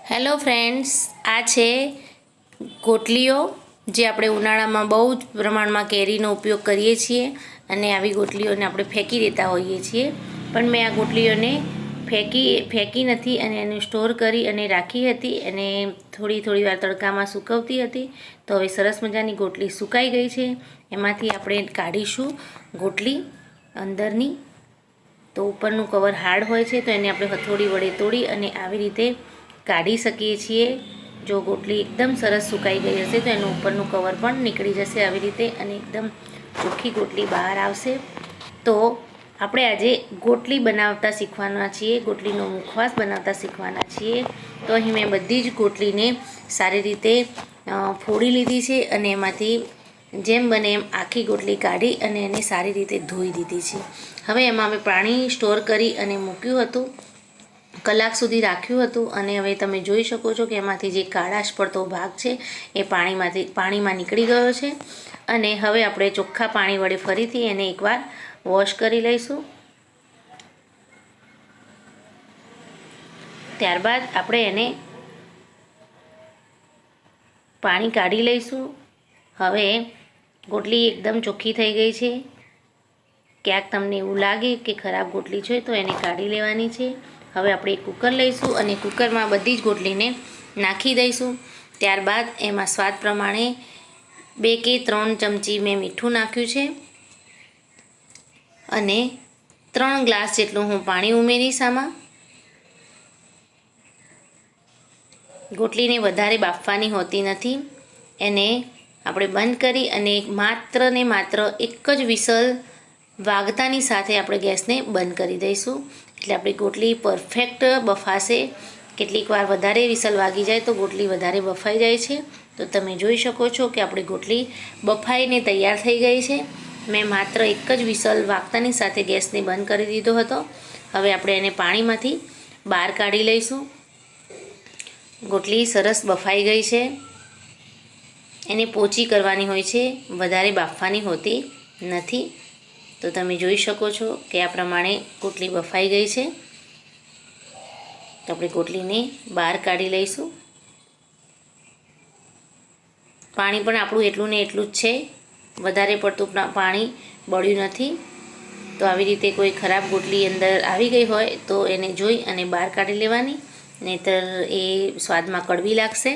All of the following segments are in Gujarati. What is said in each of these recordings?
હેલો ફ્રેન્ડ્સ, આ છે ગોટલીઓ જે આપણે ઉનાળામાં બહુ જ પ્રમાણમાં કેરીનો ઉપયોગ કરીએ છીએ અને આવી ગોટલીઓને આપણે ફેંકી દેતા હોઈએ છીએ. પણ મેં આ ગોટલીઓને ફેંકી નથી અને એને સ્ટોર કરી અને રાખી હતી અને થોડી વાર તડકામાં સૂકવતી હતી. તો હવે સરસ મજાની ગોટલી સુકાઈ ગઈ છે. એમાંથી આપણે કાઢીશું ગોટલી અંદરની. તો ઉપરનું કવર હાર્ડ હોય છે, તો એને આપણે હથોડી વડે તોડી અને આવી રીતે કાઢી શકીએ છીએ. જો ગોટલી એકદમ સરસ સુકાઈ ગઈ હશે તો એનું ઉપરનું કવર પણ નીકળી જશે આવી રીતે અને એકદમ ચોખ્ખી ગોટલી બહાર આવશે. તો આપણે આજે ગોટલી બનાવતા શીખવાના છીએ, ગોટલીનો મુખવાસ બનાવતા શીખવાના છીએ. તો અહીં મેં બધી જ ગોટલીને સારી રીતે ફોડી લીધી છે અને એમાંથી જેમ બને એમ આખી ગોટલી કાઢી અને એને સારી રીતે ધોઈ દીધી છે. હવે એમાં અમે પાણી સ્ટોર કરી અને મૂક્યું હતું, કલાક સુધી રાખ્યું હતું અને હવે તમે જોઈ શકો છો કે એમાંથી જે કાળાશ પડતો ભાગ છે એ પાણીમાં નીકળી ગયો છે. અને હવે આપણે ચોખ્ખા પાણી વડે ફરીથી એને એકવાર વોશ કરી લઈશું. ત્યારબાદ આપણે એને પાણી કાઢી લઈશું. હવે ગોટલી એકદમ ચોખ્ખી થઈ ગઈ છે. ક્યાંક તમને એવું લાગે કે ખરાબ ગોટલી છે તો એને કાઢી લેવાની છે. હવે આપણે એક કુકર લઈશું અને કુકરમાં બધી જ ગોટલીને નાખી દઈશું. ત્યારબાદ એમાં સ્વાદ પ્રમાણે 2 કે 3 ચમચી મેં મીઠું નાખ્યું છે અને 3 ગ્લાસ જેટલું હું પાણી ઉમેરીશ. આમાં ગોટલીને વધારે બાફવાની હોતી નથી. એને આપણે બંધ કરી અને માત્ર ને માત્ર એક જ વિસલ વાગતાની સાથે આપણે ગેસને બંધ કરી દઈશું. એટલે આપણી ગોટલી પરફેક્ટ બફાશે. કેટલીક વાર વધારે વિસલ વાગી જાય તો ગોટલી વધારે બફાઈ જાય છે. તો તમે જોઈ શકો છો કે આપણી ગોટલી બફાઈને તૈયાર થઈ ગઈ છે. મેં માત્ર એક જ વિસલ વાગતાની સાથે ગેસને બંધ કરી દીધો હતો. હવે આપણે એને પાણીમાંથી બહાર કાઢી લઈશું. ગોટલી સરસ બફાઈ ગઈ છે. એને પોચી કરવાની હોય છે, વધારે બાફવાની હોતી નથી. તો તમે જોઈ શકો છો કે આ પ્રમાણે ગોટલી બફાઈ ગઈ છે. તો આપણે ગોટલીને બહાર કાઢી લઈશું. પાણી પણ આપણું એટલું ને એટલું જ છે, વધારે પડતું પાણી બળ્યું નથી. તો આવી રીતે કોઈ ખરાબ ગોટલી અંદર આવી ગઈ હોય તો એને જોઈ અને બહાર કાઢી લેવાની, નહીંતર એ સ્વાદમાં કડવી લાગશે.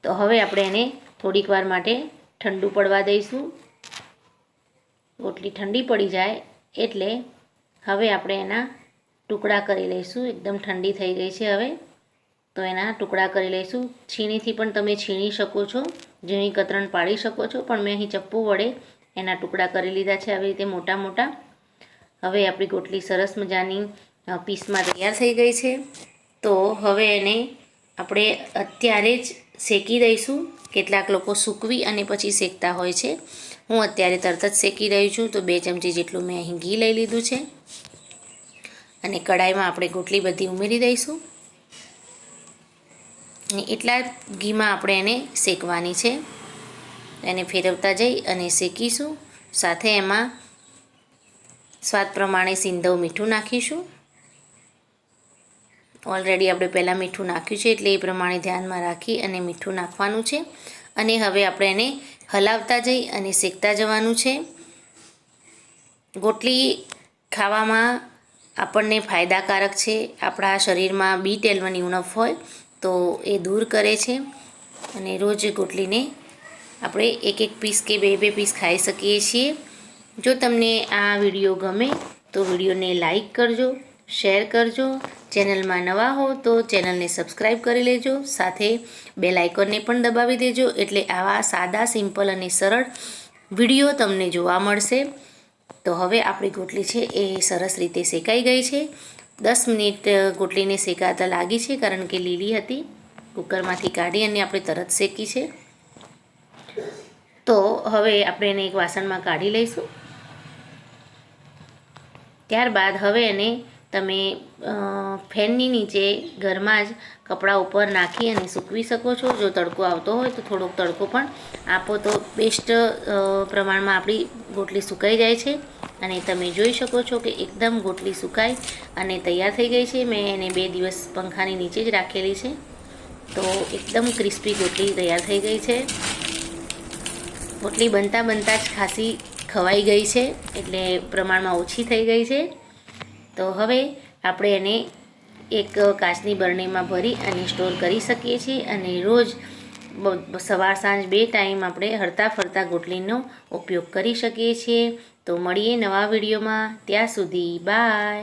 તો હવે આપણે એને થોડીક વાર માટે ઠંડુ પડવા દઈશું. ગોટલી ઠંડી પડી જાય એટલે હવે આપણે એના ટુકડા કરી લઈશું. એકદમ ઠંડી થઈ ગઈ છે હવે, તો એના ટુકડા કરી લઈશું. છીણીથી પણ તમે છીણી શકો છો, ઝીણી કતરણ પાડી શકો છો, પણ મેં અહીં ચપ્પુ વડે એના ટુકડા કરી લીધા છે આવી રીતે મોટા મોટા. હવે આપણી ગોટલી સરસ મજાની પીસમાં તૈયાર થઈ ગઈ છે. તો હવે એને આપણે અત્યારે જ શેકી દઈશું. કેટલાક લોકો સૂકવી અને પછી શેકતા હોય છે. હું અત્યારે તરત જ શેકી રહી છું. તો 2 ચમચી જેટલું મેં અહીં ઘી લઈ લીધું છે અને કડાઈમાં આપણે ગોટલી બધી ઉમેરી દઈશું અને એટલા ઘીમાં આપણે એને શેકવાની છે. એને ફેરવતા જઈ અને શેકીશું. સાથે એમાં સ્વાદ પ્રમાણે સિંધવ મીઠું નાખીશું. ઓલરેડી આપણે પહેલાં મીઠું નાખ્યું છે એટલે એ પ્રમાણે ધ્યાનમાં રાખી અને મીઠું નાખવાનું છે. અને હવે આપણે એને હલાવતા જઈ અને શેકતા જવાનું છે. ગોટલી ખાવામાં આપણને ફાયદાકારક છે. આપણા શરીરમાં B12ની ઉણપ હોય તો એ દૂર કરે છે અને રોજ ગોટલીને આપણે 1 પીસ કે 2 પીસ ખાઈ શકીએ છીએ. જો તમને આ વિડીયો ગમે તો વિડીયોને લાઈક કરજો, શેર કરજો. ચેનલમાં નવા હો તો ચેનલને સબસ્ક્રાઈબ કરી લેજો. સાથે બેલ આઇકોનને પણ દબાવી દેજો, એટલે આવા સાદા, સિમ્પલ અને સરળ વિડીયો તમને જોવા મળશે. તો હવે આપણી ગોટલી છે એ સરસ રીતે શેકાઈ ગઈ છે. 10 મિનિટ ગોટલીને શેકાતા લાગી છે કારણ કે લીલી હતી. કુકરમાંથી કાઢી અને આપણે તરત શેકી છે. તો હવે આપણે એને એક વાસણમાં કાઢી લઈશું. ત્યારબાદ હવે એને તમે ફેનની નીચે ઘરમાં જ કપડાં ઉપર નાખી અને સૂકવી શકો છો. જો તડકો આવતો હોય તો થોડોક તડકો પણ આપો તો બેસ્ટ પ્રમાણમાં આપણી ગોટલી સુકાઈ જાય છે. અને તમે જોઈ શકો છો કે એકદમ ગોટલી સુકાઈ અને તૈયાર થઈ ગઈ છે. મેં એને 2 દિવસ પંખાની નીચે જ રાખેલી છે. તો એકદમ ક્રિસ્પી ગોટલી તૈયાર થઈ ગઈ છે. ગોટલી બનતા બનતા જ ખાસી ખવાઈ ગઈ છે, એટલે પ્રમાણમાં ઓછી થઈ ગઈ છે. તો હવે આપણે એને એક કાચની બરણીમાં ભરી અને સ્ટોર કરી શકીએ છીએ અને રોજ સવાર સાંજ 2 ટાઈમ આપણે હરતા ફરતા ગોટલીનો ઉપયોગ કરી શકીએ છીએ. તો મળીએ નવા વિડીયોમાં. ત્યાં સુધી બાય.